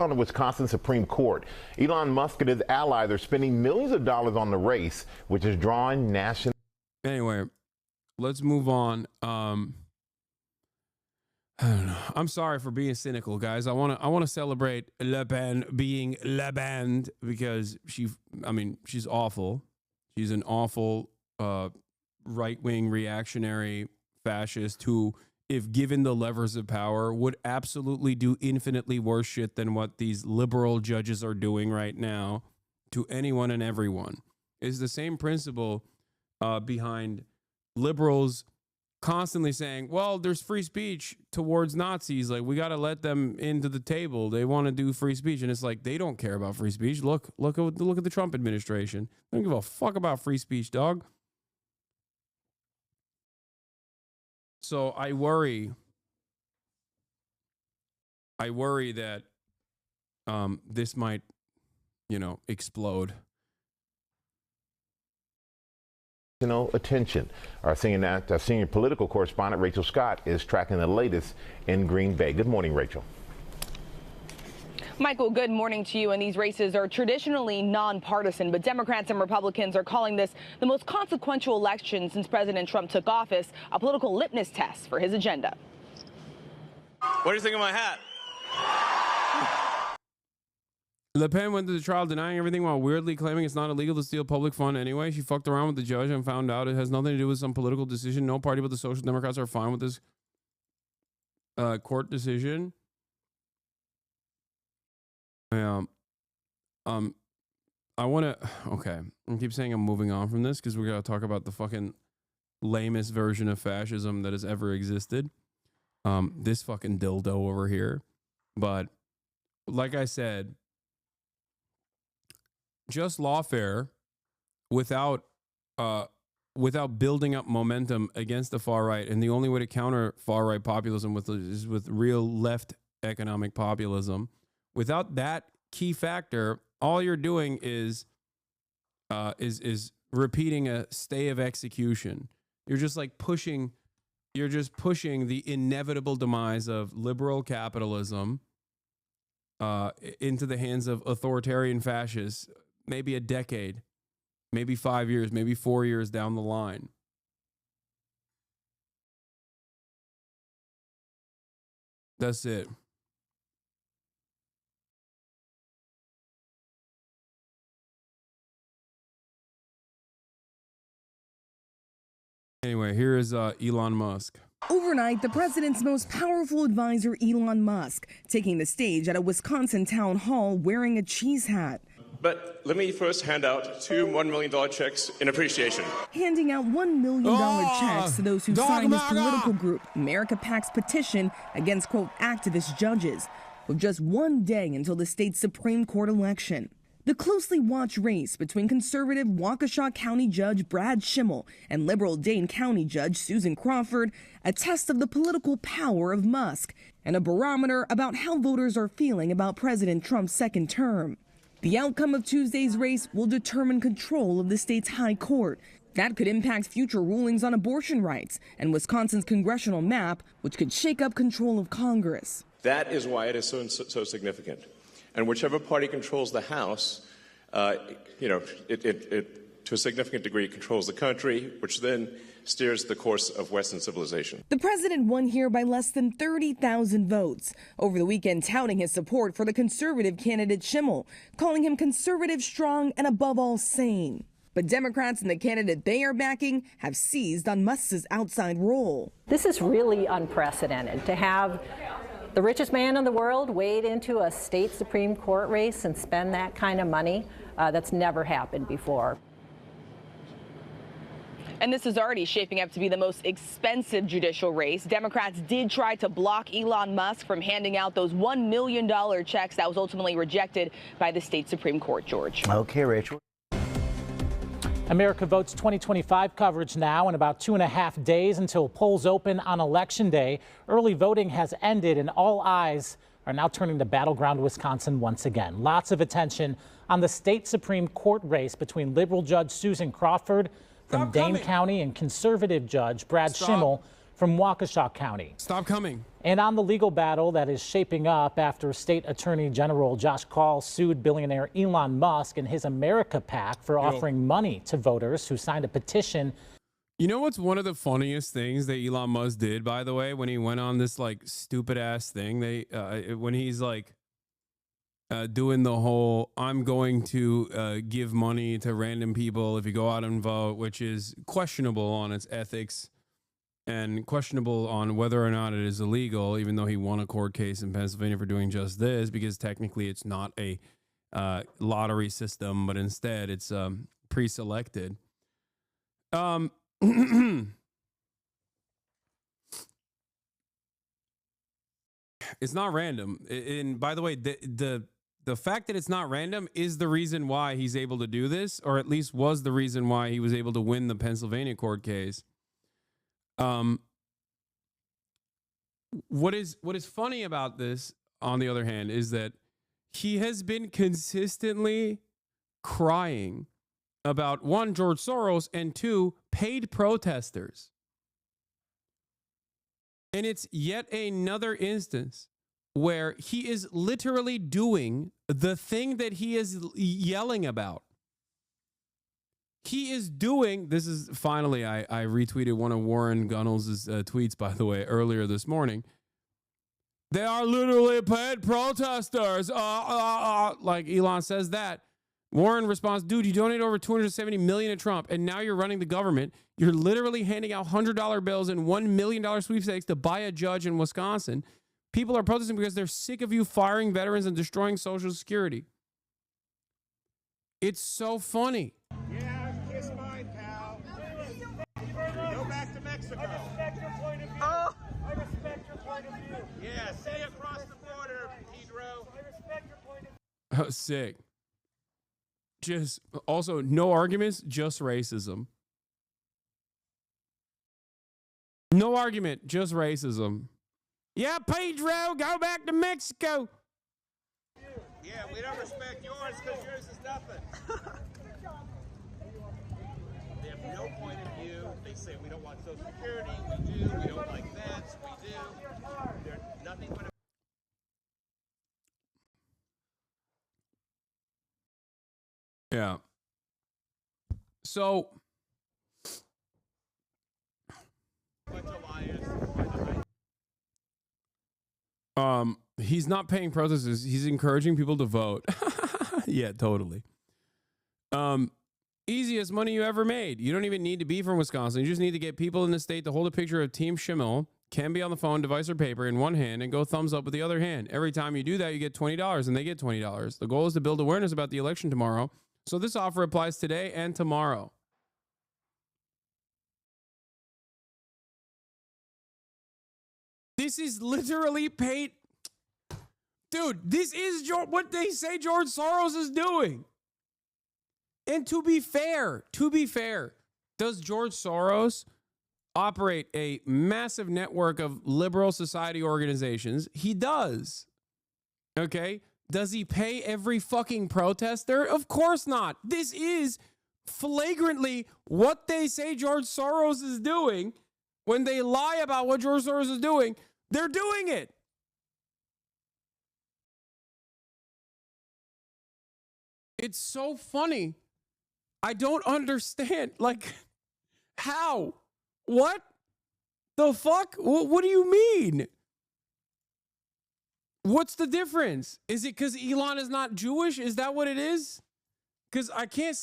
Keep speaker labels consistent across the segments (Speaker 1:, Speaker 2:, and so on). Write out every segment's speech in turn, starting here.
Speaker 1: on the Wisconsin Supreme Court. Elon Musk and his allies are spending millions of dollars on the race, which is drawing national.
Speaker 2: Anyway, let's move on. I don't know. I'm sorry for being cynical, guys. I want to celebrate Le Pen being Le Pen because she's awful. She's an awful right-wing reactionary fascist who, if given the levers of power, would absolutely do infinitely worse shit than what these liberal judges are doing right now to anyone and everyone. It's the same principle behind liberals constantly saying, well, there's free speech towards Nazis. Like, we got to let them into the table. They want to do free speech. And it's like, they don't care about free speech. Look at the Trump administration. They don't give a fuck about free speech, dog. So I worry that this might, explode.
Speaker 1: Attention. Our senior political correspondent, Rachel Scott, is tracking the latest in Green Bay. Good morning, Rachel.
Speaker 3: Michael, good morning to you. And these races are traditionally nonpartisan, but Democrats and Republicans are calling this the most consequential election since President Trump took office, a political litmus test for his agenda.
Speaker 4: What do you think of my hat?
Speaker 2: Le Pen went to the trial denying everything while weirdly claiming it's not illegal to steal public fund anyway. She fucked around with the judge and found out it has nothing to do with some political decision. No party but the Social Democrats are fine with this court decision. I want to... Okay. I keep saying I'm moving on from this because we're going to talk about the fucking lamest version of fascism that has ever existed. This fucking dildo over here. But like I said, just lawfare without building up momentum against the far right, and the only way to counter far right populism is with real left economic populism. Without that key factor, all you're doing is repeating a stay of execution. You're just pushing the inevitable demise of liberal capitalism into the hands of authoritarian fascists. Maybe a decade, maybe 5 years, maybe 4 years down the line. That's it. Anyway, here is Elon Musk.
Speaker 5: Overnight, the president's most powerful advisor, Elon Musk, taking the stage at a Wisconsin town hall wearing a cheese hat.
Speaker 4: But let me first hand out two $1 million checks in appreciation.
Speaker 5: Handing out $1 million checks to those who signed his political group, America PAC's petition against, quote, activist judges, with just 1 day until the state's Supreme Court election. The closely watched race between conservative Waukesha County Judge Brad Schimmel and liberal Dane County Judge Susan Crawford, a test of the political power of Musk and a barometer about how voters are feeling about President Trump's second term. The outcome of Tuesday's race will determine control of the state's high court. That could impact future rulings on abortion rights and Wisconsin's congressional map, which could shake up control of Congress.
Speaker 4: That is why it is so significant. And whichever party controls the House, it to a significant degree controls the country, which then steers the course of Western civilization.
Speaker 5: The president won here by less than 30,000 votes. Over the weekend, touting his support for the conservative candidate Schimmel, calling him conservative, strong, and above all sane. But Democrats and the candidate they are backing have seized on Musk's outside role.
Speaker 6: This is really unprecedented to have the richest man in the world wade into a state Supreme Court race and spend that kind of money. That's never happened before.
Speaker 3: And this is already shaping up to be the most expensive judicial race. Democrats did try to block Elon Musk from handing out those $1 million checks. That was ultimately rejected by the state Supreme Court, George.
Speaker 1: Okay, Rachel.
Speaker 7: America Votes 2025 coverage now. In about 2.5 days until polls open on Election Day. Early voting has ended and all eyes are now turning to battleground Wisconsin once again. Lots of attention on the state Supreme Court race between liberal Judge Susan Crawford from Dane County and conservative Judge Brad Schimmel from Waukesha County.
Speaker 2: Stop coming.
Speaker 7: And on the legal battle that is shaping up after State Attorney General Josh Kaul sued billionaire Elon Musk and his America PAC for offering money to voters who signed a petition.
Speaker 2: You know what's one of the funniest things that Elon Musk did, by the way, when he went on this like stupid ass thing? When he's like doing the whole "I'm going to give money to random people if you go out and vote," which is questionable on its ethics and questionable on whether or not it is illegal, even though he won a court case in Pennsylvania for doing just this, because technically it's not a lottery system, but instead it's pre-selected. It's not random. And by the way, the fact that it's not random is the reason why he's able to do this, or at least was the reason why he was able to win the Pennsylvania court case. What is funny about this, on the other hand, is that he has been consistently crying about, one, George Soros, and two, paid protesters. And it's yet another instance where he is literally doing the thing that he is yelling about. He is doing, this is finally, I retweeted one of Warren Gunnels' tweets, by the way, earlier this morning. They are literally paid protesters. Like Elon says that. Warren responds, dude, you donated over $270 million to Trump, and now you're running the government. You're literally handing out $100 bills and $1 million sweepstakes to buy a judge in Wisconsin. People are protesting because they're sick of you firing veterans and destroying Social Security. It's so funny.
Speaker 8: Yeah, kiss mine, pal. Go back to Mexico. I respect your point of view. Oh. I respect your point of view. Yeah, say across the border, Pedro. I respect your point of view.
Speaker 2: Oh, sick. Just also no arguments, just racism. No argument, just racism. Yeah, Pedro, go back to Mexico.
Speaker 8: Yeah, we don't respect yours because yours is nothing. They have no point of view. They say we don't want Social Security. We do. We don't like vets. We do. They're nothing but a
Speaker 2: Yeah. So
Speaker 8: bunch of liars.
Speaker 2: He's not paying protesters. He's encouraging people to vote. Yeah, totally. Easiest money you ever made. You don't even need to be from Wisconsin. You just need to get people in the state to hold a picture of Team Schimmel, can be on the phone, device, or paper in one hand, and go thumbs up with the other hand. Every time you do that, you get $20, and they get $20. The goal is to build awareness about the election tomorrow. So this offer applies today and tomorrow. This is literally paid. Dude, this is what they say George Soros is doing. And to be fair, does George Soros operate a massive network of liberal society organizations? He does. Okay? Does he pay every fucking protester? Of course not. This is flagrantly what they say George Soros is doing. When they lie about what George Soros is doing, they're doing it. It's so funny. I don't understand. Like, how? What? The fuck? What do you mean? What's the difference? Is it because Elon is not Jewish? Is that what it is? Because I cannot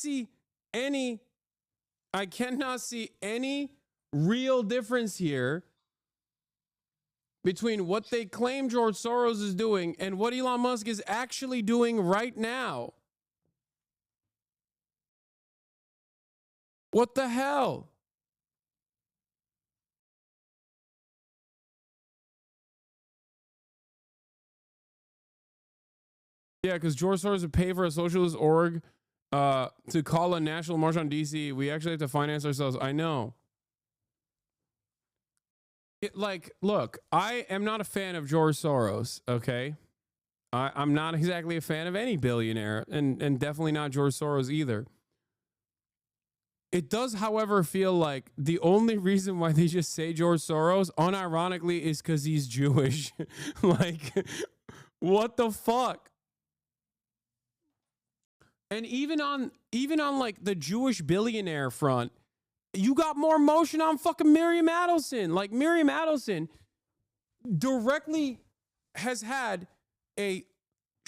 Speaker 2: see any real difference here between what they claim George Soros is doing and what Elon Musk is actually doing right now. What the hell? Yeah, because George Soros would pay for a socialist org to call a national march on DC. We actually have to finance ourselves. I know. Look, I am not a fan of George Soros, okay? I'm not exactly a fan of any billionaire, and definitely not George Soros either. It does, however, feel like the only reason why they just say George Soros, unironically, is because he's Jewish. Like, what the fuck? And even on like the Jewish billionaire front, you got more motion on fucking Miriam Adelson. Like, Miriam Adelson directly has had a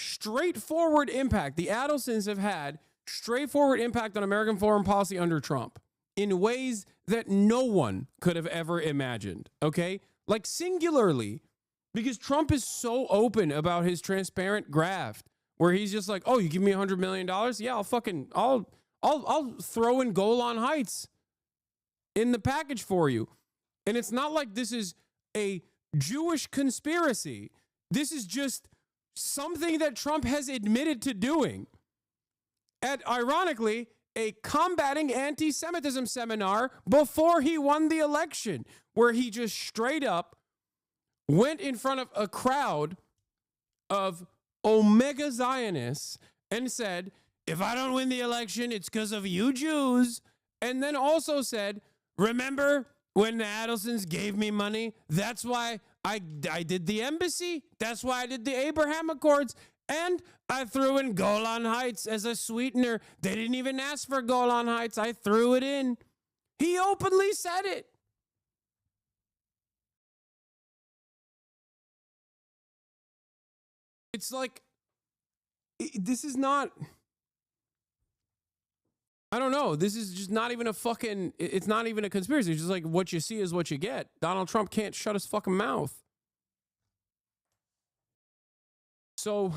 Speaker 2: straightforward impact. The Adelsons have had straightforward impact on American foreign policy under Trump in ways that no one could have ever imagined. Okay? Like, singularly, because Trump is so open about his transparent graft, where he's just like, oh, you give me $100 million? Yeah, I'll throw in Golan Heights in the package for you. And it's not like this is a Jewish conspiracy. This is just something that Trump has admitted to doing at, ironically, a combating anti-Semitism seminar before he won the election, where he just straight up went in front of a crowd of Omega Zionists and said, if I don't win the election, it's because of you Jews. And then also said, remember when the Adelsons gave me money? That's why I did the embassy. That's why I did the Abraham Accords. And I threw in Golan Heights as a sweetener. They didn't even ask for Golan Heights. I threw it in. He openly said it. It's like, this is not, I don't know. This is just not even a fucking, it's not even a conspiracy. It's just like, what you see is what you get. Donald Trump can't shut his fucking mouth. So,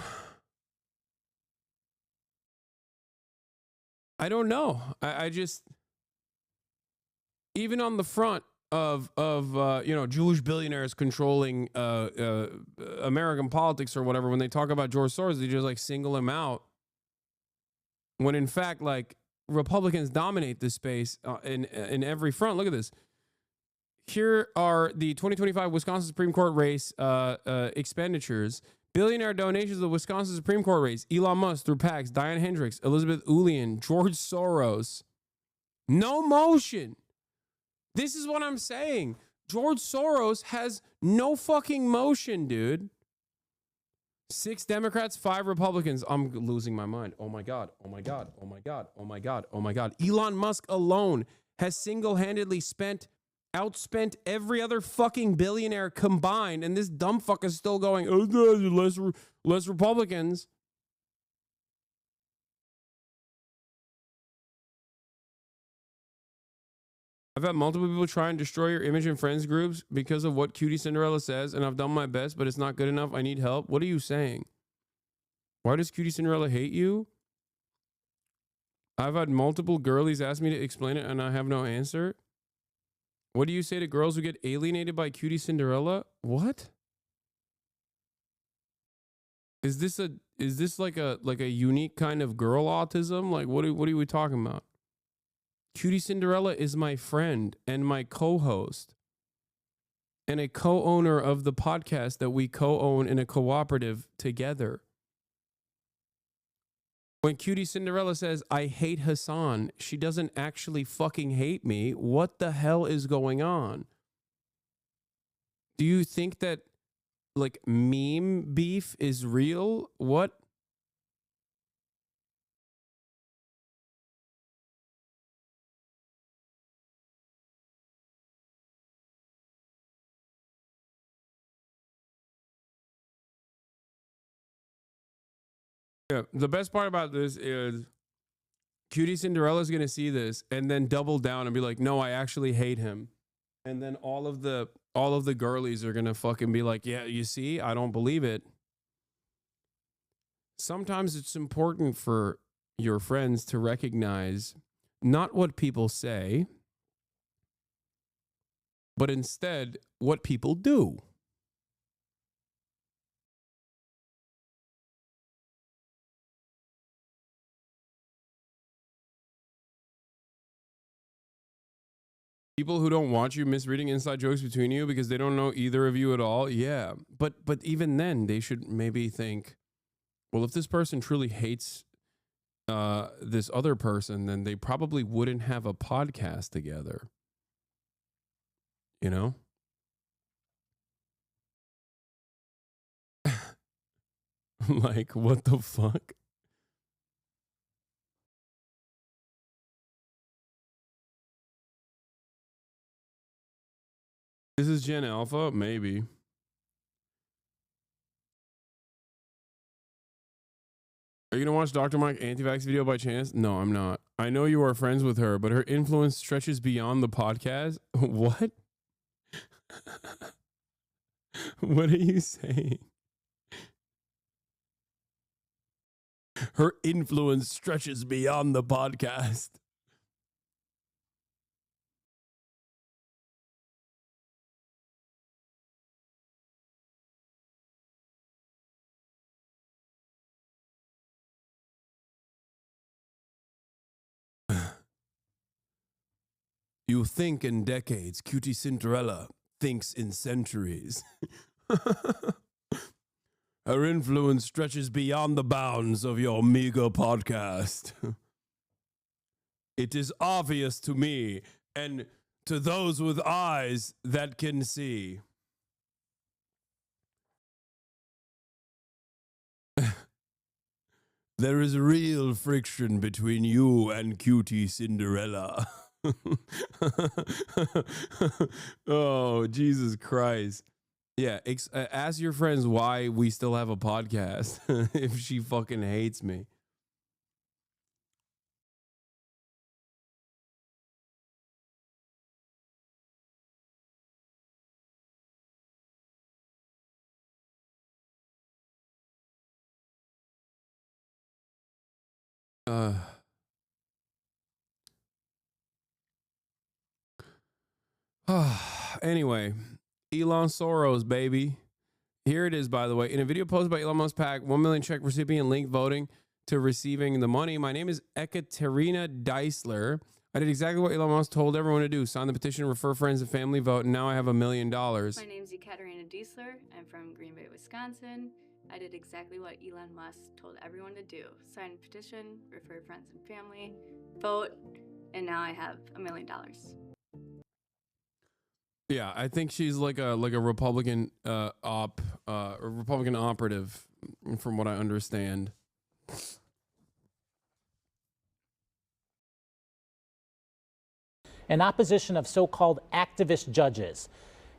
Speaker 2: I don't know. I just, even on the front of Jewish billionaires controlling American politics or whatever, when they talk about George Soros, they just like single him out. When in fact, like, Republicans dominate this space in every front. Look at this. Here are the 2025 Wisconsin Supreme Court race expenditures. Billionaire donations to the Wisconsin Supreme Court race. Elon Musk through PACs. Diane Hendricks, Elizabeth Ulian, George Soros. No motion. This is what I'm saying. George Soros has no fucking motion, dude. 6 Democrats, 5 Republicans. I'm losing my mind. Oh my God. Oh my God. Oh my God. Oh my God. Oh my God. Elon Musk alone has single-handedly outspent every other fucking billionaire combined, and this dumb fuck is still going, oh, less Republicans. I've had multiple people try and destroy your image in friends groups because of what Cutie Cinderella says, and I've done my best, but it's not good enough. I need help. What are you saying? Why does Cutie Cinderella hate you? I've had multiple girlies ask me to explain it, and I have no answer. What do you say to girls who get alienated by Cutie Cinderella? What? Is this like a unique kind of girl autism? Like, what are we talking about? Cutie Cinderella is my friend and my co-host and a co-owner of the podcast that we co-own in a cooperative together. When Cutie Cinderella says, I hate Hasan, she doesn't actually fucking hate me. What the hell is going on? Do you think that, like, meme beef is real? What? Yeah, the best part about this is Cutie Cinderella's going to see this and then double down and be like, no, I actually hate him. And then all of the girlies are going to fucking be like, yeah, you see, I don't believe it. Sometimes it's important for your friends to recognize not what people say, but instead what people do. People who don't want you misreading inside jokes between you because they don't know either of you at all. Yeah. But even then they should maybe think, well, if this person truly hates this other person, then they probably wouldn't have a podcast together. You know? Like, what the fuck? This is Gen Alpha? Maybe. Are you going to watch Dr. Mike anti-vax video by chance? No, I'm not. I know you are friends with her, but her influence stretches beyond the podcast. What? What are you saying? Her influence stretches beyond the podcast. You think in decades, Cutie Cinderella thinks in centuries. Her influence stretches beyond the bounds of your meager podcast. It is obvious to me and to those with eyes that can see. There is real friction between you and Cutie Cinderella. Oh, Jesus Christ. Yeah, ask your friends why we still have a podcast if she fucking hates me. Anyway, Elon Soros, baby. Here it is, by the way. In a video posted by Elon Musk PAC, 1 million check recipient link voting to receiving the money. My name is Ekaterina Deisler. I did exactly what Elon Musk told everyone to do. Sign the petition, refer friends and family, vote, and now I have $1 million.
Speaker 9: My name is Ekaterina Deisler. I'm from Green Bay, Wisconsin. I did exactly what Elon Musk told everyone to do. Sign a petition, refer friends and family, vote, and now I have $1 million.
Speaker 2: Yeah, I think she's like a Republican Republican operative, from what I understand.
Speaker 7: An opposition of so-called activist judges.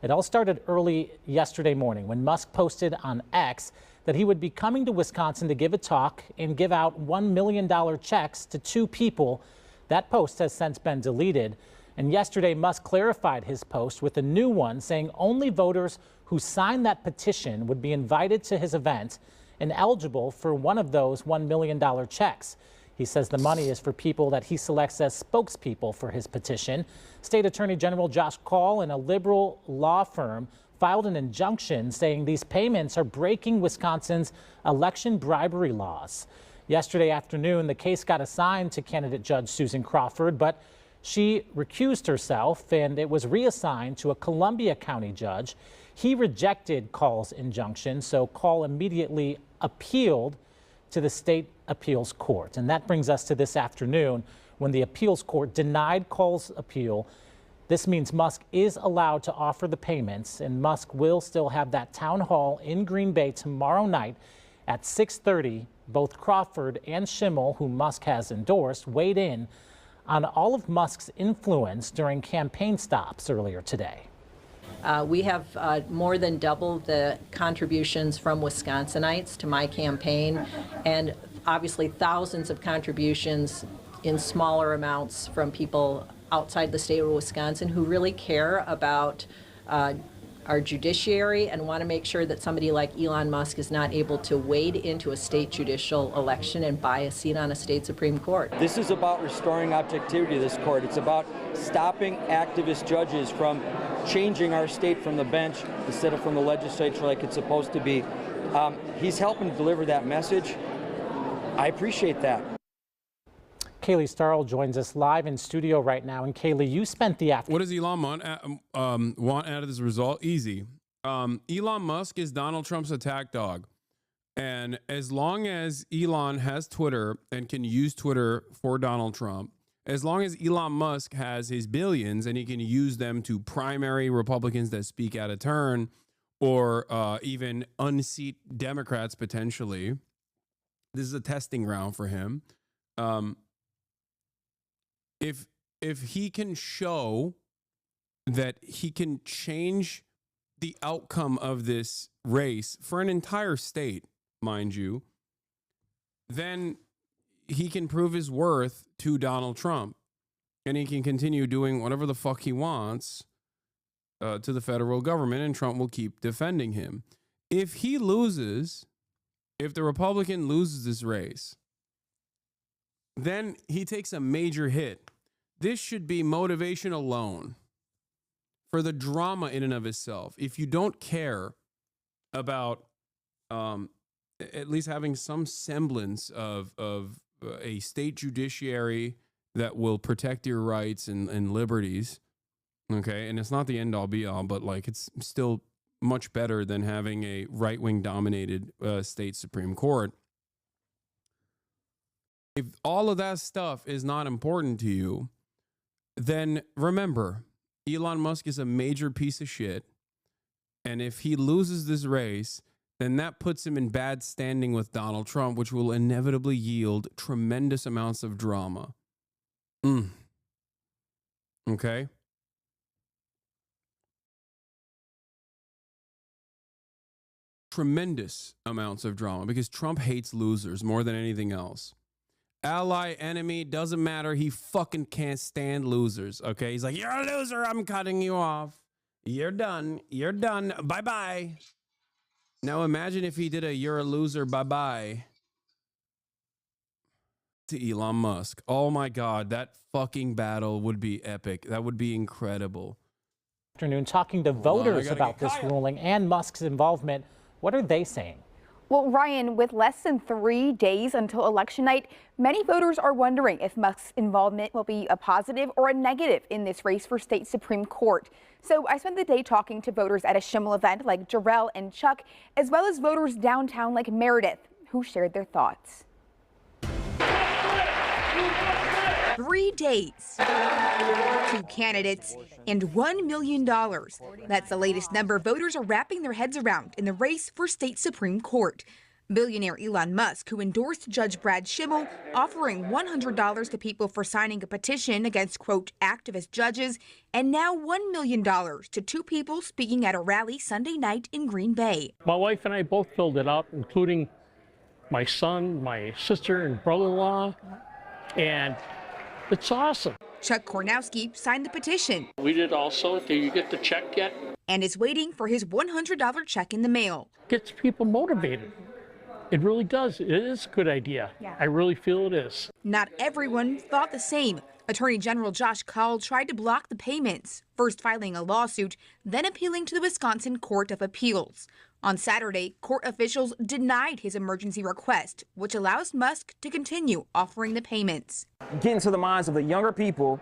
Speaker 7: It all started early yesterday morning when Musk posted on X that he would be coming to Wisconsin to give a talk and give out $1 million checks to 2 people. That post has since been deleted. And yesterday, Musk clarified his post with a new one saying only voters who signed that petition would be invited to his event and eligible for one of those $1 million checks. He says the money is for people that he selects as spokespeople for his petition. State Attorney General Josh Kaul and a liberal law firm filed an injunction saying these payments are breaking Wisconsin's election bribery laws. Yesterday afternoon, the case got assigned to candidate Judge Susan Crawford, but she recused herself and it was reassigned to a Columbia County judge. He rejected Kaul's injunction, so Kaul immediately appealed to the state appeals court. And that brings us to this afternoon when the appeals court denied Kaul's appeal. This means Musk is allowed to offer the payments, and Musk will still have that town hall in Green Bay tomorrow night at 6:30. Both Crawford and Schimmel, who Musk has endorsed, weighed in on all of Musk's influence during campaign stops earlier today.
Speaker 6: We have more than doubled the contributions from Wisconsinites to my campaign, and obviously thousands of contributions in smaller amounts from people outside the state of Wisconsin who really care about our judiciary and want to make sure that somebody like Elon Musk is not able to wade into a state judicial election and buy a seat on a state Supreme Court.
Speaker 10: This is about restoring objectivity to this court. It's about stopping activist judges from changing our state from the bench instead of from the legislature like it's supposed to be. He's helping deliver that message. I appreciate that.
Speaker 7: Kaylee Starl joins us live in studio right now. And Kaylee, you spent the afternoon.
Speaker 2: What does Elon want out of this result? Easy. Elon Musk is Donald Trump's attack dog. And as long as Elon has Twitter and can use Twitter for Donald Trump, as long as Elon Musk has his billions and he can use them to primary Republicans that speak out of turn, or even unseat Democrats potentially, this is a testing ground for him. If he can show that he can change the outcome of this race for an entire state, mind you, then he can prove his worth to Donald Trump, and he can continue doing whatever the fuck he wants to the federal government, and Trump will keep defending him. If he loses, if the Republican loses this race, then he takes a major hit. This should be motivation alone for the drama in and of itself. If you don't care about at least having some semblance of a state judiciary that will protect your rights and liberties, okay, and it's not the end all be all, but like it's still much better than having a right-wing dominated state Supreme Court. If all of that stuff is not important to you, then remember, Elon Musk is a major piece of shit. And if he loses this race, then that puts him in bad standing with Donald Trump, which will inevitably yield tremendous amounts of drama. Okay? Tremendous amounts of drama, because Trump hates losers more than anything else. Ally, enemy, doesn't matter. He fucking can't stand losers. Okay? He's like, you're a loser. I'm cutting you off. You're done. You're done. Bye-bye. Now imagine if he did a you're a loser, bye-bye to Elon Musk. Oh my God, that fucking battle would be epic. That would be incredible.
Speaker 7: Afternoon, talking to voters about this ruling and Musk's involvement. What are they saying?
Speaker 11: Well, Ryan, with less than 3 days until election night, many voters are wondering if Musk's involvement will be a positive or a negative in this race for state Supreme Court. So I spent the day talking to voters at a Schimmel event like Jarrell and Chuck, as well as voters downtown like Meredith, who shared their thoughts.
Speaker 12: 3 days, 2 candidates, and $1 million. That's the latest number voters are wrapping their heads around in the race for state Supreme Court. Billionaire Elon Musk, who endorsed Judge Brad Schimmel, offering $100 to people for signing a petition against, quote, activist judges, and now $1 million to 2 people speaking at a rally Sunday night in Green Bay.
Speaker 13: My wife and I both filled it out, including my son, my sister, and brother-in-law, and it's awesome.
Speaker 12: Chuck Kornowski signed the petition.
Speaker 13: We did also. Did you get the check yet?
Speaker 12: And is waiting for his $100 check in the mail.
Speaker 13: Gets people motivated. It really does. It is a good idea. Yeah. I really feel it is.
Speaker 12: Not everyone thought the same. Attorney General Josh Kaul tried to block the payments, first filing a lawsuit, then appealing to the Wisconsin Court of Appeals. On Saturday, court officials denied his emergency request, which allows Musk to continue offering the payments.
Speaker 14: Get into the minds of the younger people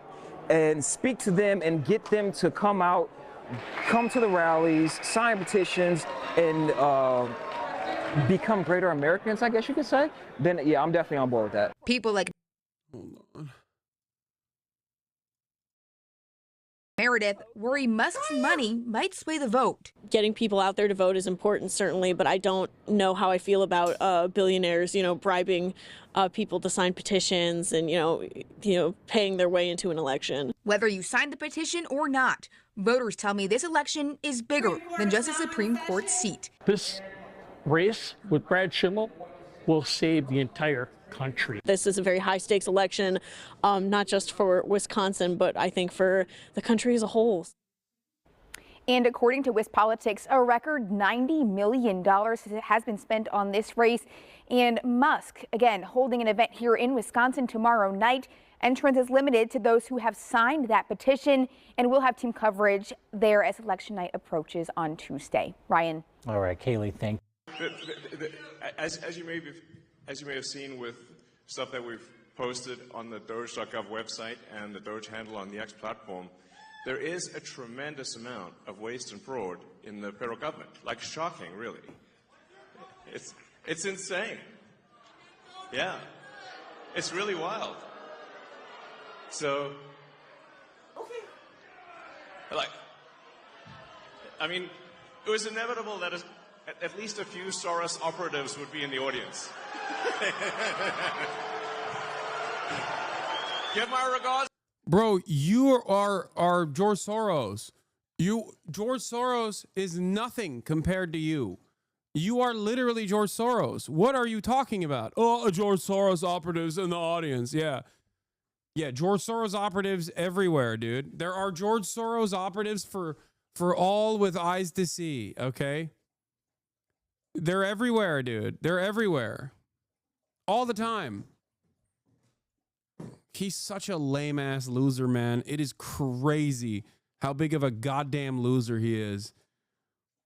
Speaker 14: and speak to them and get them to come out, come to the rallies, sign petitions, and become greater Americans, I guess you could say. Then, yeah, I'm definitely on board with that.
Speaker 12: People like Meredith worry Musk's money might sway the vote.
Speaker 15: Getting people out there to vote is important, certainly, but I don't know how I feel about billionaires, bribing people to sign petitions and, paying their way into an election.
Speaker 12: Whether you sign the petition or not, voters tell me this election is bigger than just a Supreme Court seat.
Speaker 13: This race with Brad Schimmel will save the entire country.
Speaker 15: This is a very high stakes election, not just for Wisconsin, but I think for the country as a whole.
Speaker 11: And according to WisPolitics, a record $90 million has been spent on this race. And Musk, again, holding an event here in Wisconsin tomorrow night. Entrance is limited to those who have signed that petition, and we'll have team coverage there as election night approaches on Tuesday. Ryan.
Speaker 7: All right, Kaylee, thank you.
Speaker 4: As you may have seen with stuff that we've posted on the Doge.gov website and the Doge handle on the X platform, there is a tremendous amount of waste and fraud in the federal government. Like, shocking, really. It's insane. Yeah. It's really wild. So, like, I mean, it was inevitable that at least a few Soros operatives would be in the audience. Give my regards.
Speaker 2: Bro, you are George Soros. George Soros is nothing compared to you. You are literally George Soros. What are you talking about? Oh, George Soros operatives in the audience. Yeah. Yeah, George Soros operatives everywhere, dude. There are George Soros operatives for all with eyes to see, okay? They're everywhere, dude. They're everywhere. All the time. He's such a lame-ass loser, man. It is crazy how big of a goddamn loser he is.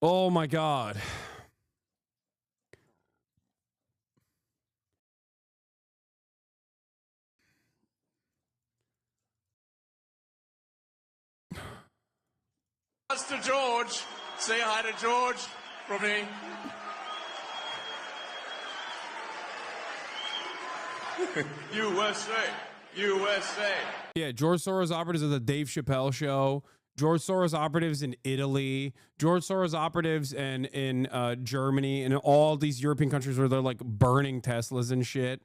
Speaker 2: Oh, my God.
Speaker 4: To George. Say hi to George from me. USA. USA.
Speaker 2: Yeah, George Soros operatives at the Dave Chappelle show. George Soros operatives in Italy. George Soros operatives in Germany and all these European countries where they're like burning Teslas and shit.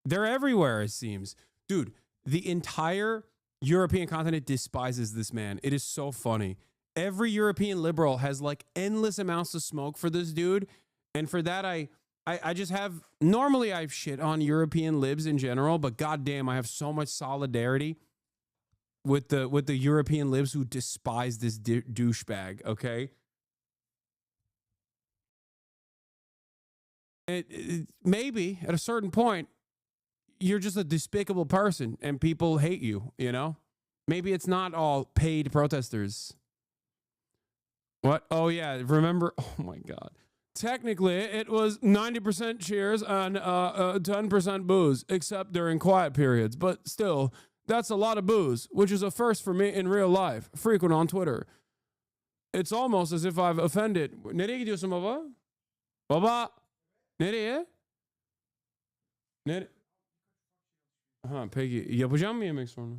Speaker 2: They're everywhere, it seems. Dude, the entire European continent despises this man. It is so funny. Every European liberal has like endless amounts of smoke for this dude. And for that, I just have, normally I've shit on European libs in general, but goddamn, I have so much solidarity with the European libs who despise this douchebag, okay? Maybe at a certain point, you're just a despicable person and people hate you, you know? Maybe it's not all paid protesters. What? Oh, yeah. Remember? Oh, my God. Technically, it was 90% cheers and 10% booze, except during quiet periods. But still, that's a lot of booze, which is a first for me in real life, frequent on Twitter. It's almost as if I've offended. Nereye gidiyorsun baba? Baba, nereye? Ha, peki. Yapacağım mı yemek sonra?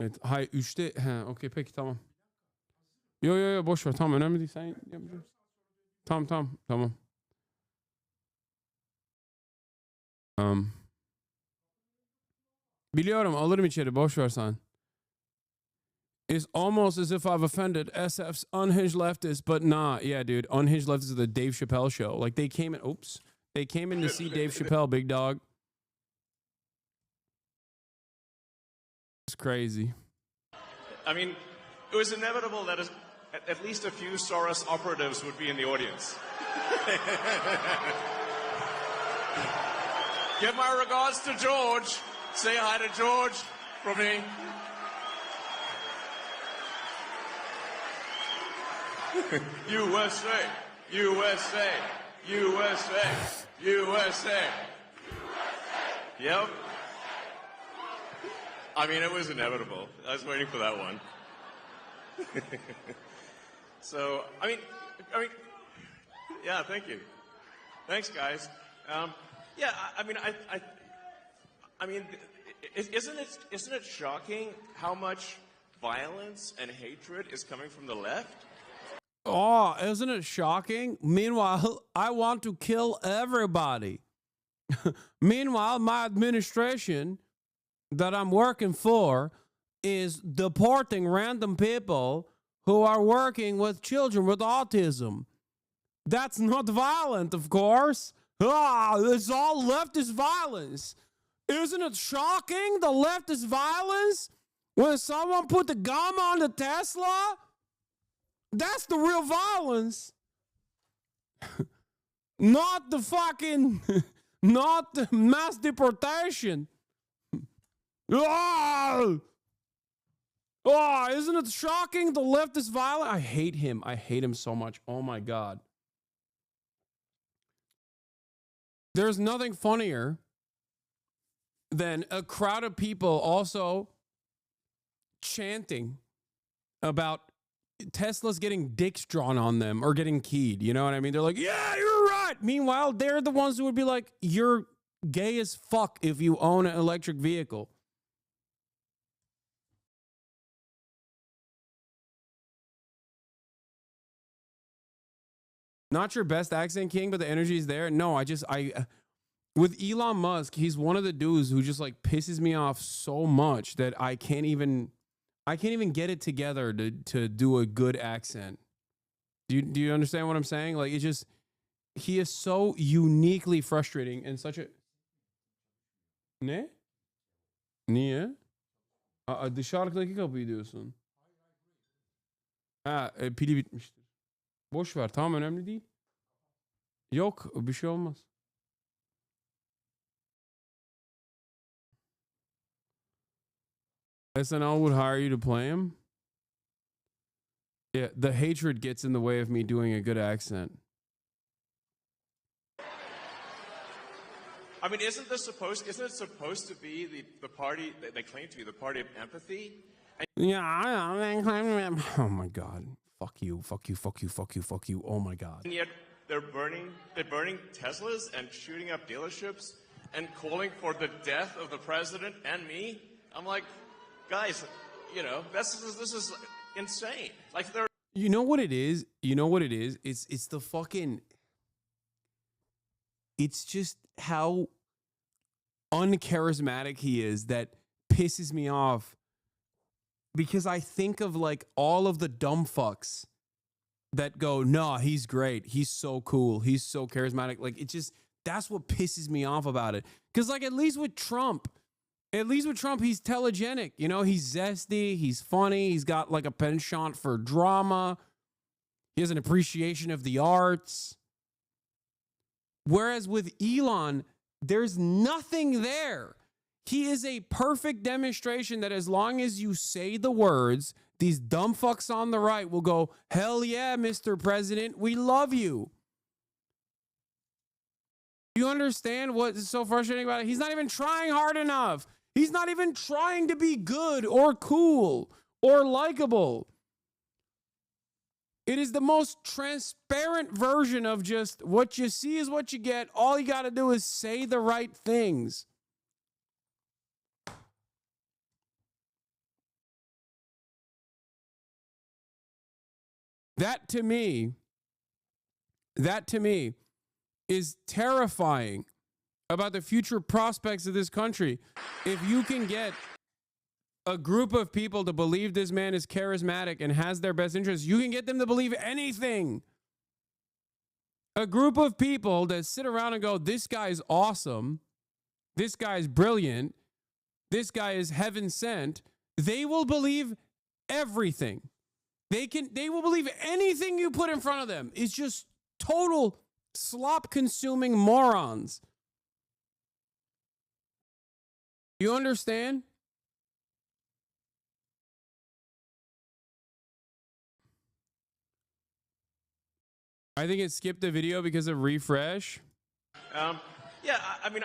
Speaker 2: Evet. Hayır, 3'te. Ha, okey, peki, tamam. Yo, boş ver. Tamam, önemli değil. Sen yapacaksın. Tamam. Biliyorum, alırım içeri. Boş ver sen. It's almost as if I've offended SF's unhinged leftists, but nah. Yeah, dude. Unhinged leftists of the Dave Chappelle show. Like, they came in to see Dave Chappelle, big dog. It's crazy.
Speaker 4: I mean, it was inevitable that at least a few Soros operatives would be in the audience. Give my regards to George. Say hi to George from me. USA. USA. USA. USA. Yep. I mean, it was inevitable. I was waiting for that one. So, I mean, yeah, thank you. Thanks, guys. Yeah, I mean, isn't it shocking how much violence and hatred is coming from the left?
Speaker 2: Oh, isn't it shocking? Meanwhile, I want to kill everybody. Meanwhile, my administration that I'm working for is deporting random people who are working with children with autism. That's not violent, of course. It's all leftist violence. Isn't it shocking, the leftist violence? When someone put the gum on the Tesla? That's the real violence. Not the fucking, not the mass deportation. Oh, isn't it shocking, the leftist violence? I hate him. I hate him so much. Oh, my God. There's nothing funnier than a crowd of people also chanting about Tesla's getting dicks drawn on them or getting keyed. You know what I mean? They're like, yeah, you're right. Meanwhile, they're the ones who would be like, you're gay as fuck if you own an electric vehicle. Not your best accent, King, but the energy is there. No, with Elon Musk, he's one of the dudes who just like pisses me off so much that I can't even get it together to do a good accent. Do you understand what I'm saying? Like, he is so uniquely frustrating and such a ne? Niye? Dışarıdaki kapıyı diyorsun. Pili bitmiştir. Boş ver, tamam, önemli değil. Yok, bir şey olmaz. SNL would hire you to play him? Yeah, the hatred gets in the way of me doing a good accent.
Speaker 4: I mean, isn't it supposed to be the party that they claim to be the party of empathy?
Speaker 2: Yeah, oh my God. Fuck you. Oh my God.
Speaker 4: And yet they're burning Teslas and shooting up dealerships and calling for the death of the president and me. I'm like, guys, this is insane. Like, they're.
Speaker 2: You know what it is? It's the fucking. It's just how uncharismatic he is that pisses me off. Because I think of like all of the dumb fucks that go, no, he's great. He's so cool. He's so charismatic. Like, that's what pisses me off about it. Because like, at least with Trump, he's telegenic. He's zesty. He's funny. He's got like a penchant for drama. He has an appreciation of the arts. Whereas with Elon, there's nothing there. He is a perfect demonstration that as long as you say the words, these dumb fucks on the right will go, hell yeah, Mr. President, we love you. You understand what is so frustrating about it? He's not even trying hard enough. He's not even trying to be good or cool or likable. It is the most transparent version of just what you see is what you get. All you got to do is say the right things. That to me is terrifying about the future prospects of this country. If you can get a group of people to believe this man is charismatic and has their best interests, you can get them to believe anything. A group of people that sit around and go, this guy's awesome, this guy's brilliant, this guy is heaven sent, they will believe everything. They will believe anything you put in front of them. It's just total slop-consuming morons. You understand? I think it skipped the video because of refresh.
Speaker 4: Yeah, I mean,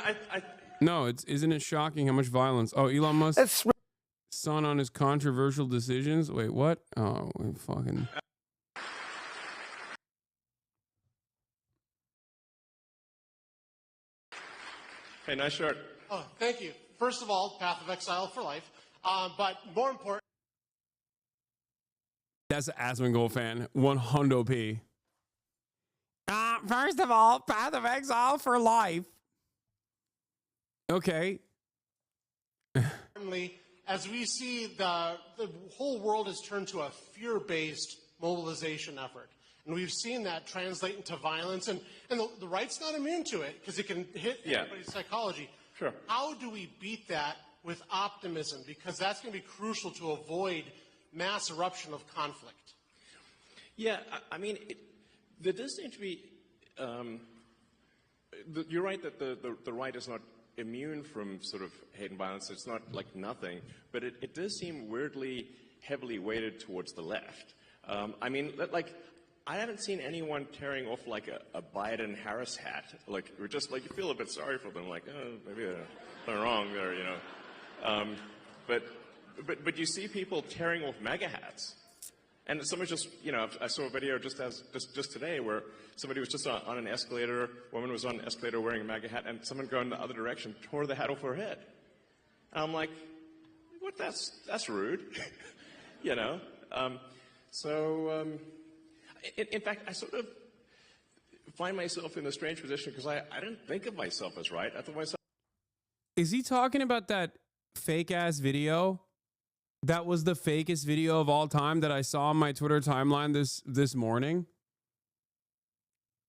Speaker 2: No, isn't it shocking how much violence? Oh, Elon Musk. Son on his controversial decisions. Wait, what? Oh, wait, fucking.
Speaker 4: Hey, nice shirt.
Speaker 16: Oh, thank you. First of all, path of exile for life. But more important.
Speaker 2: That's an Asmongold fan. 100p. First of all, path of exile for life. Okay.
Speaker 16: As we see, the whole world has turned to a fear-based mobilization effort. And we've seen that translate into violence. And the right's not immune to it because it can hit everybody's psychology.
Speaker 4: Sure.
Speaker 16: How do we beat that with optimism? Because that's going to be crucial to avoid mass eruption of conflict.
Speaker 4: Yeah, I mean, there does seem to be... you're right that the right is not immune from sort of hate and violence. It's not like nothing, but it does seem weirdly heavily weighted towards the left. I mean, like, I haven't seen anyone tearing off like a Biden-Harris hat. Like, we're just like, you feel a bit sorry for them, like, oh, maybe they're wrong there, you know. But you see people tearing off MAGA hats. And someone just, you know, I saw a video just today where somebody was just on an escalator, a woman was on an escalator wearing a MAGA hat, and someone going the other direction tore the hat off her head. And I'm like, what? That's rude, you know. In fact, I sort of find myself in a strange position because I didn't think of myself as right. I thought myself.
Speaker 2: Is he talking about that fake ass video? That was the fakest video of all time that I saw on my Twitter timeline this morning,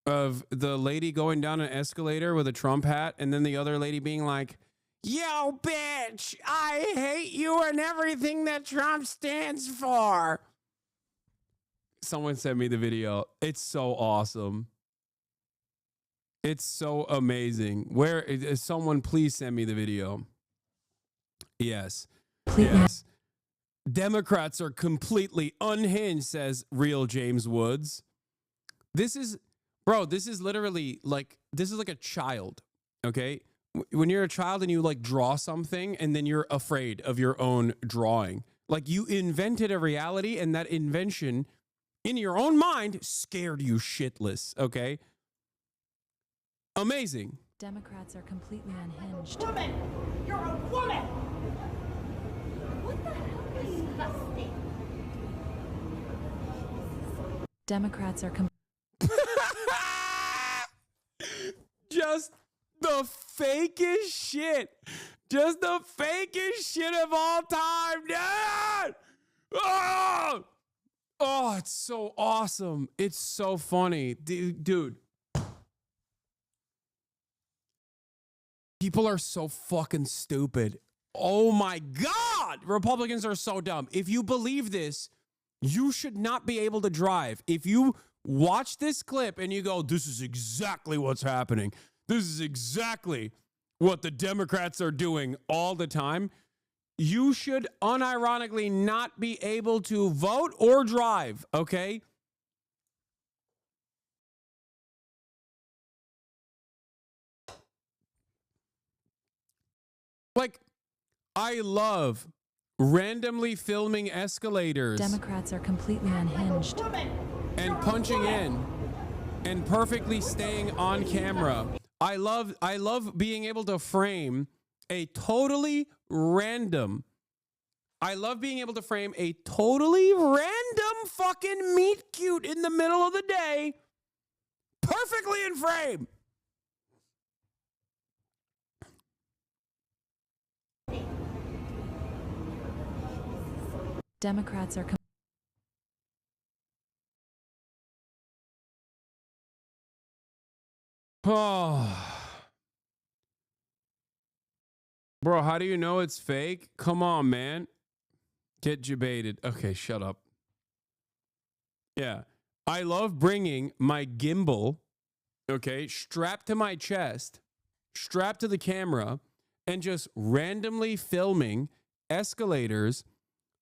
Speaker 2: of the lady going down an escalator with a Trump hat and then the other lady being like, "Yo, bitch, I hate you and everything that Trump stands for." Someone sent me the video. It's so awesome. It's so amazing. Where is someone? Please send me the video. Yes. Yes. Democrats are completely unhinged, says real James Woods. This is literally like, this is like a child, okay? When you're a child and you like draw something and then you're afraid of your own drawing. Like you invented a reality and that invention in your own mind scared you shitless, okay? Amazing.
Speaker 17: Democrats are completely unhinged.
Speaker 8: Woman! You're a woman! What the hell is disgusting?
Speaker 17: Democrats are
Speaker 2: just the fakest shit. Just the fakest shit of all time, dude! Oh, it's so awesome. It's so funny. Dude. People are so fucking stupid. Oh my God. Republicans are so dumb. If you believe this, you should not be able to drive. If you watch this clip and you go, this is exactly what's happening. This is exactly what the Democrats are doing all the time. You should unironically not be able to vote or drive, okay? Like, I love randomly filming escalators.
Speaker 17: Democrats are completely unhinged.
Speaker 2: And punching in and perfectly staying on camera. I love being able to frame a totally random. I love being able to frame a totally random fucking meet cute in the middle of the day perfectly in frame.
Speaker 17: Democrats are
Speaker 2: Oh. Bro, how do you know it's fake? Come on, man. Get debated. Okay, shut up. Yeah. I love bringing my gimbal, okay, strapped to my chest, strapped to the camera, and just randomly filming escalators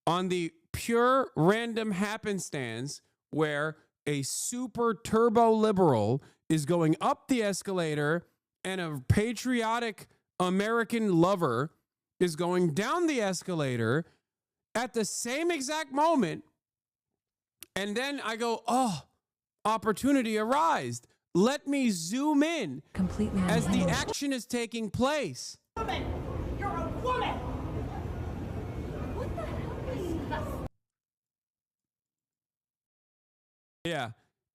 Speaker 2: on the pure random happenstance where a super turbo liberal is going up the escalator and a patriotic American lover is going down the escalator at the same exact moment. And then I go, oh, opportunity arised. Let me zoom in
Speaker 17: completely
Speaker 2: as the action is taking place.
Speaker 8: Woman! You're a woman! What the hell is disgusting?
Speaker 2: Yeah.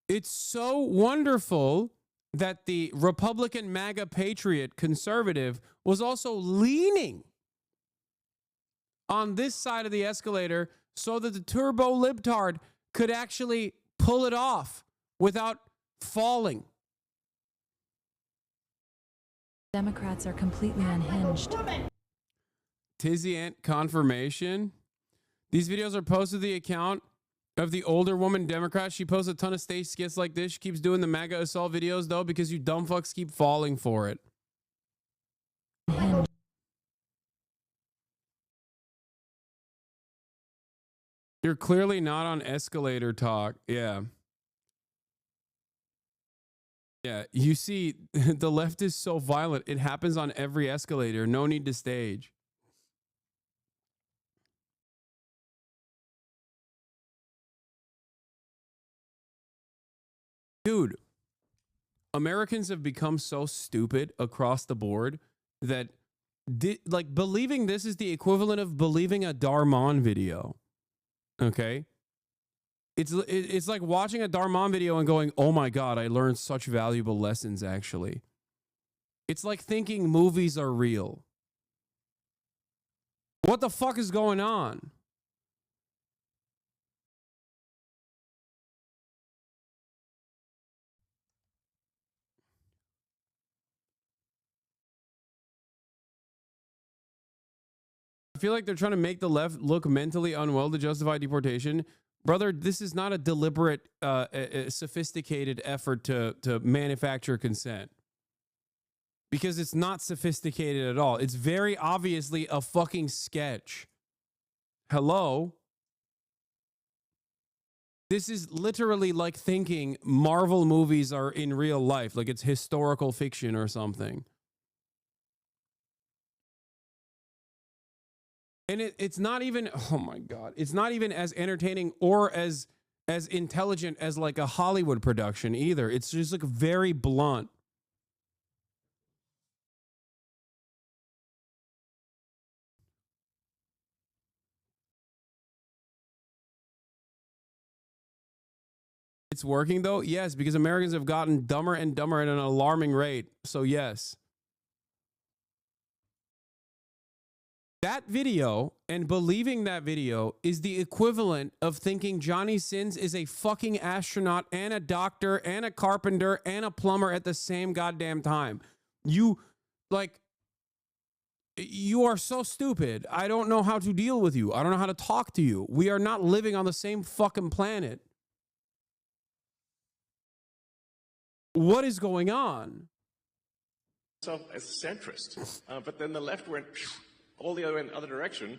Speaker 2: It's so wonderful that the Republican MAGA patriot conservative was also leaning on this side of the escalator so that the turbo libtard could actually pull it off without falling.
Speaker 17: Democrats are completely unhinged.
Speaker 2: Tizzy Ant confirmation. These videos are posted to the account of the older woman Democrat. She posts a ton of stage skits like this. She keeps doing the MAGA assault videos, though, because you dumb fucks keep falling for it. You're clearly not on escalator talk. Yeah. Yeah. You see, the left is so violent. It happens on every escalator. No need to stage. Dude, Americans have become so stupid across the board that like believing this is the equivalent of believing a Darman video. Okay? It's like watching a Darman video and going, "Oh my god, I learned such valuable lessons actually." It's like thinking movies are real. What the fuck is going on? I feel like they're trying to make the left look mentally unwell to justify deportation. Brother, this is not a deliberate, sophisticated effort to manufacture consent. Because it's not sophisticated at all. It's very obviously a fucking sketch. Hello? This is literally like thinking Marvel movies are in real life, like it's historical fiction or something. And it's not even, oh my God, it's not even as entertaining or as intelligent as like a Hollywood production either. It's just like very blunt. It's working though? Yes, because Americans have gotten dumber and dumber at an alarming rate. So yes. That video and believing that video is the equivalent of thinking Johnny Sins is a fucking astronaut and a doctor and a carpenter and a plumber at the same goddamn time. You are so stupid. I don't know how to deal with you. I don't know how to talk to you. We are not living on the same fucking planet. What is going on?
Speaker 4: So as centrist, but then the left went all the other in the other direction,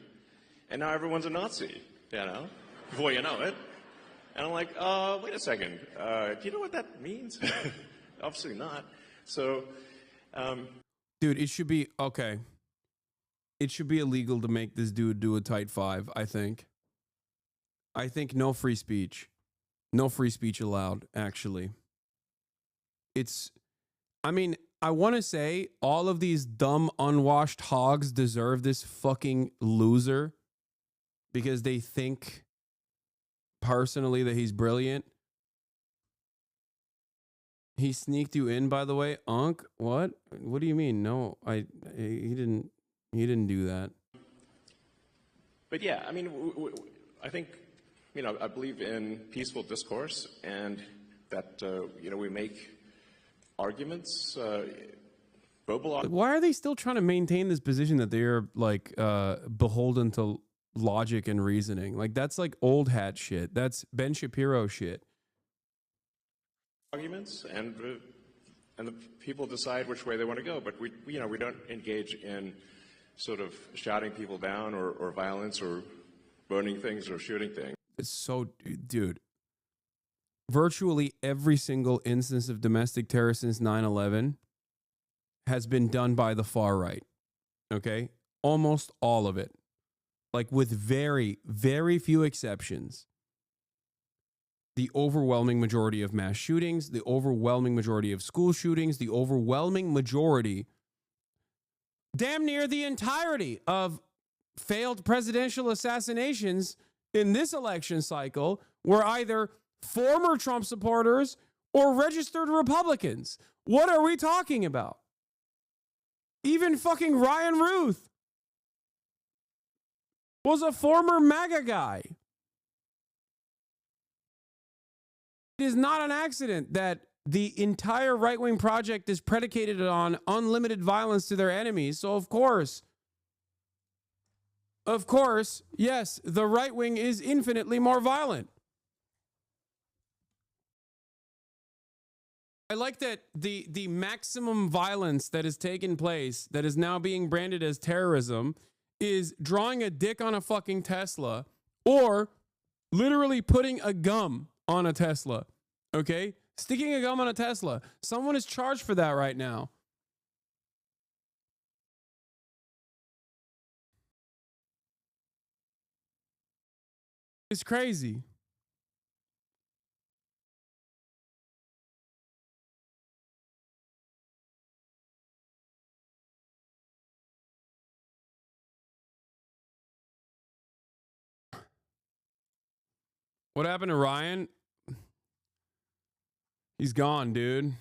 Speaker 4: and now everyone's a Nazi, you know, before you know it. And I'm like, wait a second, do you know what that means? Obviously not. So,
Speaker 2: dude, it should be okay. It should be illegal to make this dude do a tight five. I think no free speech, no free speech allowed. Actually. I mean, I want to say all of these dumb, unwashed hogs deserve this fucking loser because they think personally that he's brilliant. He sneaked you in, by the way, Unc. What? What do you mean? No, he didn't do that.
Speaker 4: but yeah, I mean, I think, you know, I believe in peaceful discourse and that, you know, we make arguments,
Speaker 2: Why are they still trying to maintain this position that they're like beholden to logic and reasoning? Like that's like old hat shit. That's Ben Shapiro shit.
Speaker 4: arguments, and the people decide which way they want to go. But we don't engage in sort of shouting people down or violence or burning things or shooting things.
Speaker 2: It's so, dude. Virtually every single instance of domestic terror since 9/11 has been done by the far right. Okay? Almost all of it. Like with very, very few exceptions. The overwhelming majority of mass shootings, the overwhelming majority of school shootings, the overwhelming majority, damn near the entirety of failed presidential assassinations in this election cycle were either former Trump supporters or registered Republicans. What are we talking about? Even fucking Ryan Ruth was a former MAGA guy. It is not an accident that the entire right-wing project is predicated on unlimited violence to their enemies. So of course, yes, the right wing is infinitely more violent. I like that the maximum violence that has taken place, that is now being branded as terrorism, is drawing a dick on a fucking Tesla or literally putting a gum on a Tesla. Okay? Sticking a gum on a Tesla. Someone is charged for that right now. It's crazy. What happened to Ryan? He's gone, dude.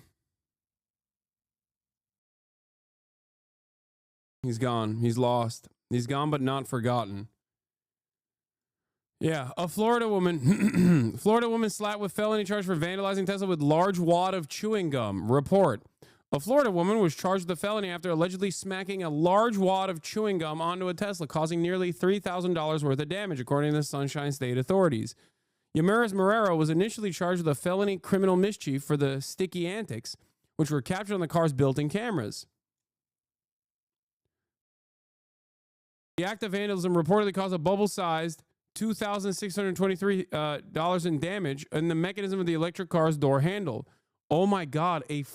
Speaker 2: He's gone. He's lost. He's gone, but not forgotten. Yeah, a Florida woman slapped with felony charge for vandalizing Tesla with large wad of chewing gum. Report. A Florida woman was charged with a felony after allegedly smacking a large wad of chewing gum onto a Tesla, causing nearly $3,000 worth of damage, according to the Sunshine State authorities. Yamiris Marrero was initially charged with a felony criminal mischief for the sticky antics, which were captured on the car's built-in cameras. The act of vandalism reportedly caused a bubble-sized $2,623 in damage in the mechanism of the electric car's door handle. Oh my God, a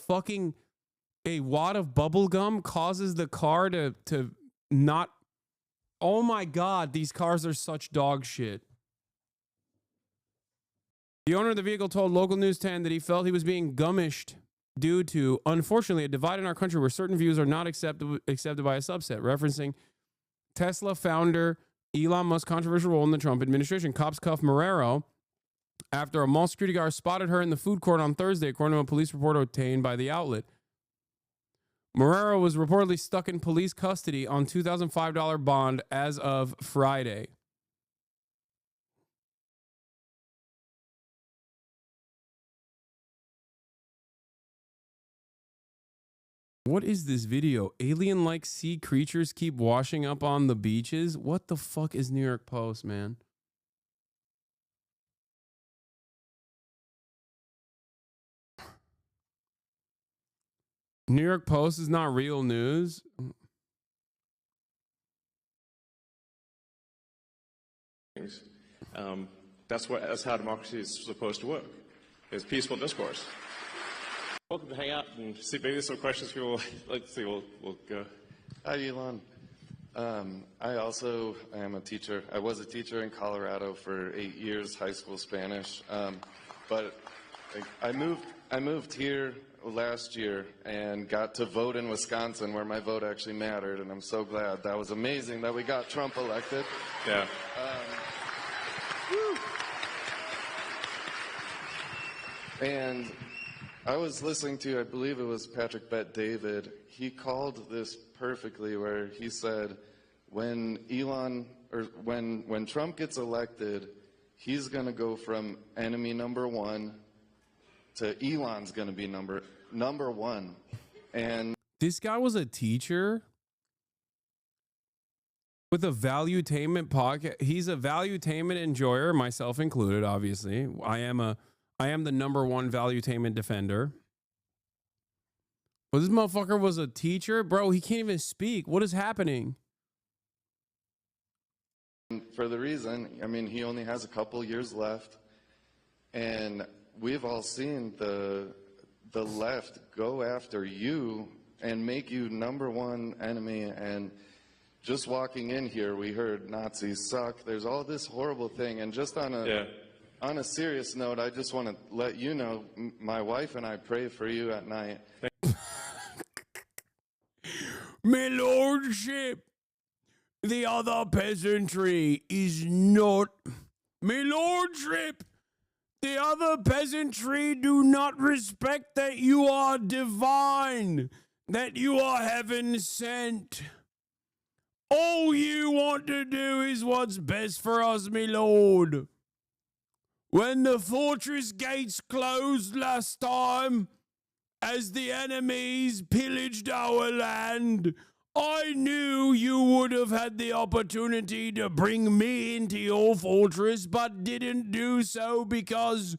Speaker 2: wad of bubble gum causes the car to not... Oh my God, these cars are such dog shit. The owner of the vehicle told local News 10 that he felt he was being gummished due to, unfortunately, a divide in our country where certain views are not accepted by a subset, referencing Tesla founder Elon Musk's controversial role in the Trump administration. Cops cuffed Marrero after a mall security guard spotted her in the food court on Thursday, according to a police report obtained by the outlet. Marrero was reportedly stuck in police custody on $2,005 bond as of Friday. What is this video? Alien-like sea creatures keep washing up on the beaches? What the fuck is New York Post, man? New York Post is not real news.
Speaker 4: That's how democracy is supposed to work. It's peaceful discourse. Welcome to hang out and see maybe some questions people let's see. We'll go.
Speaker 18: Hi, Elon. I also am a teacher. I was a teacher in Colorado for 8 years, high school Spanish. But I moved here last year and got to vote in Wisconsin, where my vote actually mattered, and I'm so glad. That was amazing that we got Trump elected.
Speaker 4: Yeah.
Speaker 18: And I was listening to, I believe it was Patrick Bet-David. He called this perfectly, where he said, when Trump gets elected, he's going to go from enemy number one to Elon's going to be number one. And
Speaker 2: this guy was a teacher with a valuetainment podcast. He's a valuetainment enjoyer, myself included, obviously. I am the number one valuetainment defender. But this motherfucker was a teacher? Bro, he can't even speak. What is happening?
Speaker 18: for the reason, I mean, he only has a couple years left, and we've all seen the left go after you and make you number one enemy. And just walking in here, we heard Nazis suck. There's all this horrible thing. And just on a serious note, I just want to let you know, my wife and I pray for you at night.
Speaker 2: My lordship, the other peasantry is not... My lordship, the other peasantry do not respect that you are divine, that you are heaven sent. All you want to do is what's best for us, my lord. When the fortress gates closed last time, as the enemies pillaged our land, I knew you would have had the opportunity to bring me into your fortress, but didn't do so because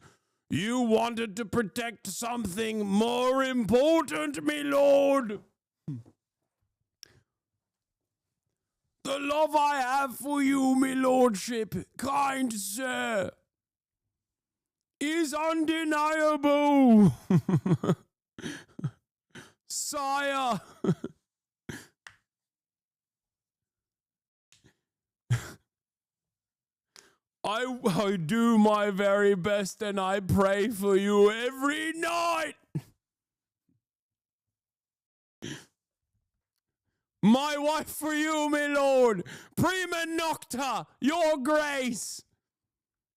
Speaker 2: you wanted to protect something more important, my lord. The love I have for you, my lordship, kind sir, is undeniable. Sire. I do my very best and I pray for you every night. My wife for you, my lord. Prima nocta, your grace.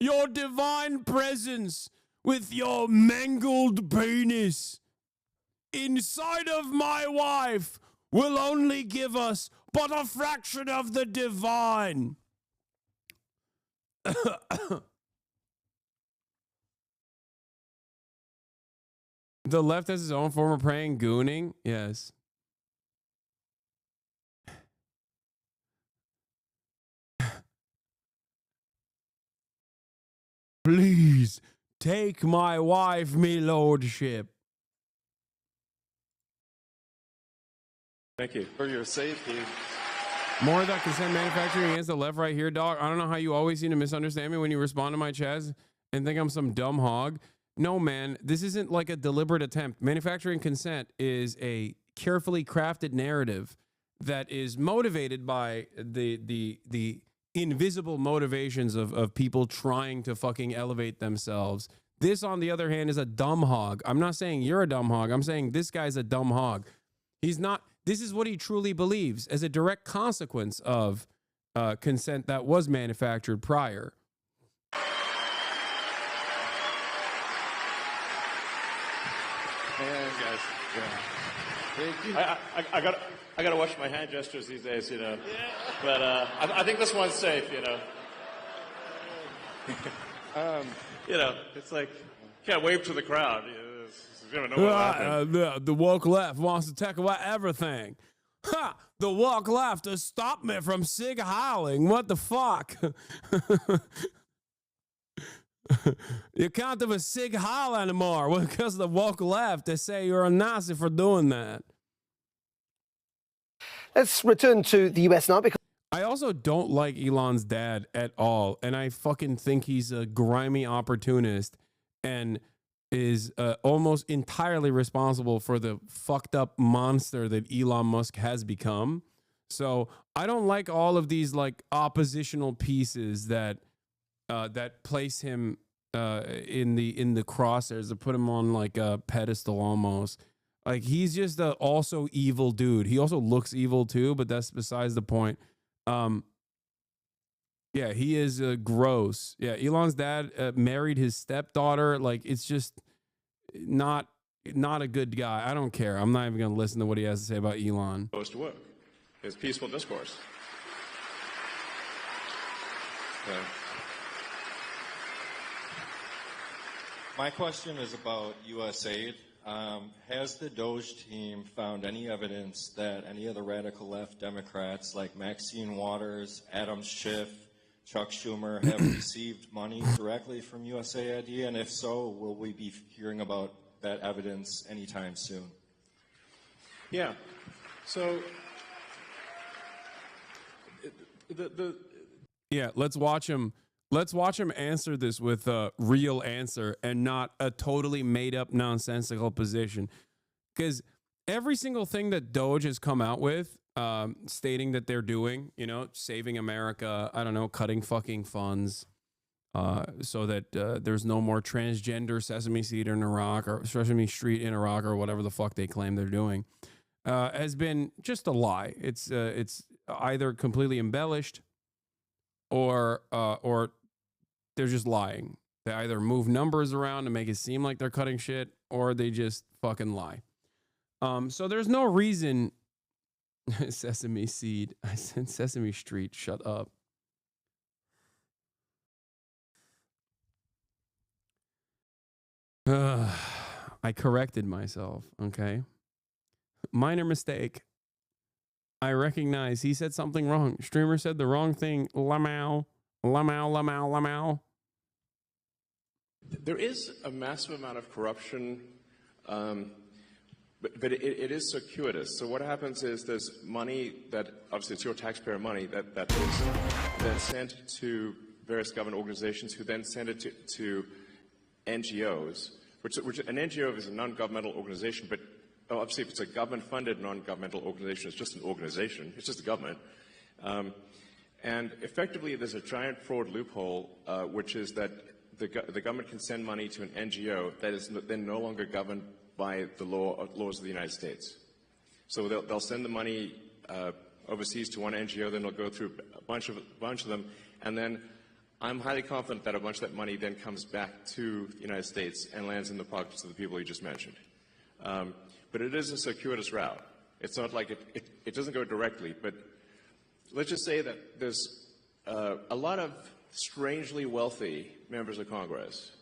Speaker 2: your divine presence with your mangled penis inside of my wife will only give us but a fraction of the divine. The left has its own form of praying gooning. Yes. Please take my wife, me lordship.
Speaker 4: Thank you.
Speaker 18: For your safety.
Speaker 2: More of that consent manufacturing against the left right here, dog. I don't know how you always seem to misunderstand me when you respond to my chats and think I'm some dumb hog. No, man, this isn't like a deliberate attempt. Manufacturing consent is a carefully crafted narrative that is motivated by the invisible motivations of people trying to fucking elevate themselves. This, on the other hand, is a dumb hog. I'm not saying you're a dumb hog. I'm saying this guy's a dumb hog. He's not. This is what he truly believes as a direct consequence of consent that was manufactured prior.
Speaker 4: And guys, yeah. I got to watch my hand gestures these days, you know. Yeah. But I think this one's safe, you know. You know, it's like can't wave to the crowd. You don't know what
Speaker 2: the woke left wants to take away everything. Ha! The woke left has stopped me from sig howling. What the fuck? You can't have a sig howl anymore because of the woke left. They say you're a Nazi for doing that.
Speaker 19: Let's return to the US now, because
Speaker 2: I also don't like Elon's dad at all, and I fucking think he's a grimy opportunist and is almost entirely responsible for the fucked up monster that Elon Musk has become. So I don't like all of these like oppositional pieces that that place him in the crosshairs, to put him on like a pedestal almost. Like he's just a also evil dude. He also looks evil too, but that's besides the point. Yeah, he is gross. Yeah, Elon's dad married his stepdaughter. Like, it's just not a good guy. I don't care. I'm not even going to listen to what he has to say about Elon.
Speaker 4: Supposed to work. It's peaceful discourse. Yeah.
Speaker 20: My question is about USAID. Has the Doge team found any evidence that any of the radical left Democrats like Maxine Waters, Adam Schiff, Chuck Schumer have received money directly from USAID? And if so, will we be hearing about that evidence anytime soon?
Speaker 4: Yeah. So,
Speaker 2: yeah, let's watch him. Let's watch him answer this with a real answer and not a totally made up nonsensical position. Because every single thing that Doge has come out with, stating that they're doing, you know, saving America, I don't know, cutting fucking funds so that there's no more transgender Sesame Seed in Iraq or Sesame Street in Iraq or whatever the fuck they claim they're doing, has been just a lie. It's either completely embellished or they're just lying. They either move numbers around to make it seem like they're cutting shit, or they just fucking lie. So there's no reason. Sesame Seed. I said Sesame Street. Shut up. I corrected myself. Okay. Minor mistake. I recognize he said something wrong. Streamer said the wrong thing. Lamau. Lamau, lamau, lamau.
Speaker 4: there is a massive amount of corruption, but it is circuitous. So what happens is there's money that, obviously it's your taxpayer money, that is then sent to various government organizations who then send it to NGOs, which an NGO is a non-governmental organization, but obviously if it's a government-funded non-governmental organization, it's just an organization, it's just a government. And effectively there's a giant fraud loophole, which is that the government can send money to an NGO that is then no longer governed by the laws of the United States. So they'll send the money overseas to one NGO, then they'll go through a bunch of them, and then I'm highly confident that a bunch of that money then comes back to the United States and lands in the pockets of the people you just mentioned. But it is a circuitous route. It's not like it doesn't go directly, but let's just say that there's a lot of strangely wealthy members of Congress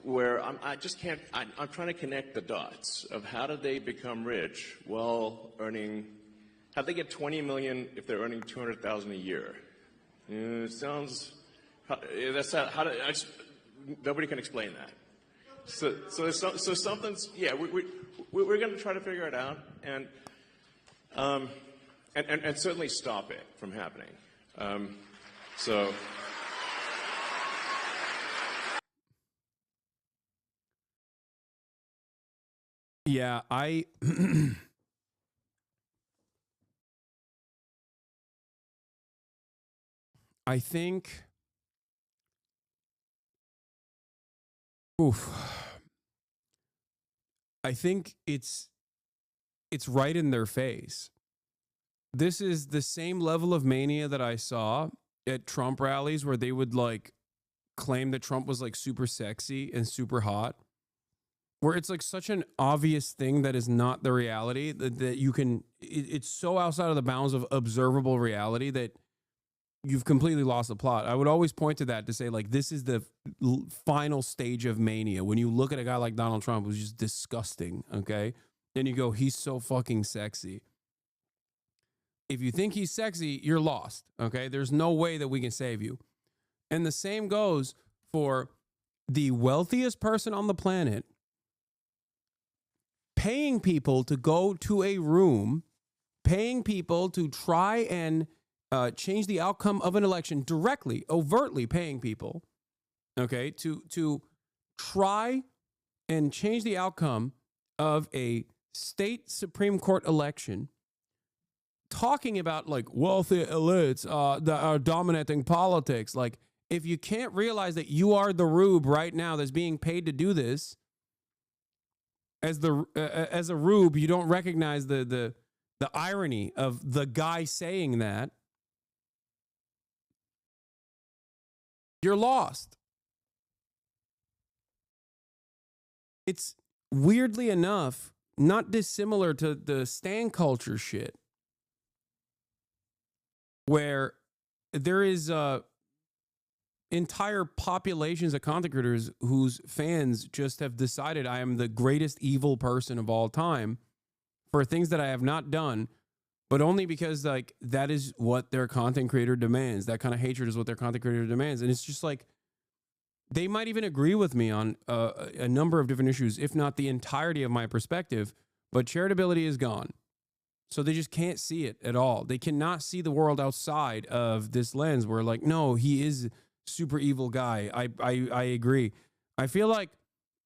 Speaker 4: where I just can't, I'm trying to connect the dots of how did they become rich while earning, how do they get 20 million if they're earning 200,000 a year? It sounds, that's how nobody can explain that. So something's, yeah, we're going to try to figure it out and certainly stop it from happening.
Speaker 2: Yeah, I think, I think it's right in their face. This is the same level of mania that I saw at Trump rallies where they would like claim that Trump was like super sexy and super hot, where it's like such an obvious thing that is not the reality that you can, it's so outside of the bounds of observable reality that you've completely lost the plot. I would always point to that to say like, this is the final stage of mania. When you look at a guy like Donald Trump, who's just disgusting. Okay. Then you go, he's so fucking sexy. If you think he's sexy, you're lost. Okay. There's no way that we can save you. And the same goes for the wealthiest person on the planet paying people to go to a room, paying people to try and change the outcome of an election directly, overtly paying people, okay, to try and change the outcome of a state Supreme Court election, talking about like wealthy elites that are dominating politics. Like, if you can't realize that you are the rube right now that's being paid to do this, as a rube, you don't recognize the irony of the guy saying that, you're lost. It's weirdly enough not dissimilar to the stan culture shit, where there is entire populations of content creators whose fans just have decided I am the greatest evil person of all time for things that I have not done, but only because like that is what their content creator demands. That kind of hatred is what their content creator demands. And it's just like, they might even agree with me on a number of different issues, if not the entirety of my perspective, but charitability is gone. So they just can't see it at all. They cannot see the world outside of this lens where like, no, he is super evil guy. I agree. I feel like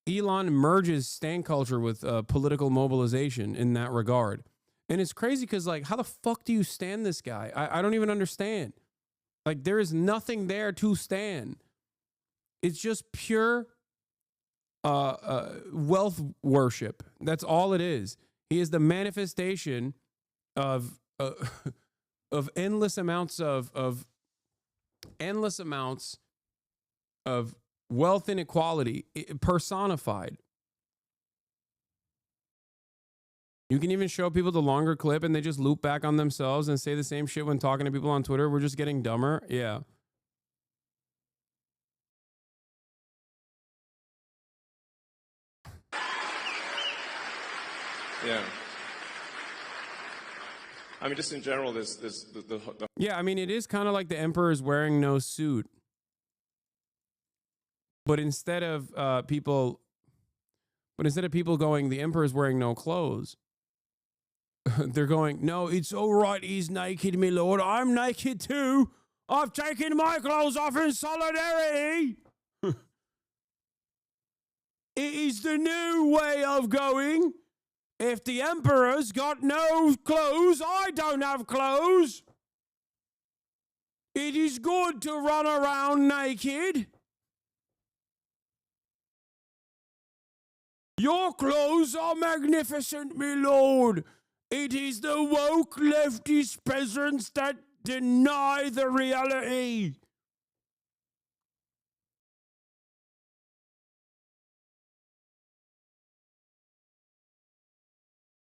Speaker 2: Elon merges stan culture with political mobilization in that regard. And it's crazy because like, how the fuck do you stand this guy? I don't even understand. Like, there is nothing there to stand. It's just pure wealth worship. That's all it is. He is the manifestation of endless amounts of wealth inequality personified. You can even show people the longer clip and they just loop back on themselves and say the same shit when talking to people on Twitter. We're just getting dumber. Yeah.
Speaker 4: Yeah. I mean, just in general,
Speaker 2: yeah, I mean, it is kind of like the emperor is wearing no suit. But instead of people going, the emperor is wearing no clothes, they're going, no, it's all right, he's naked, my lord. I'm naked too. I've taken my clothes off in solidarity. It is the new way of going. If the emperor's got no clothes, I don't have clothes. It is good to run around naked. Your clothes are magnificent, my lord. It is the woke leftist peasants that Deny the reality.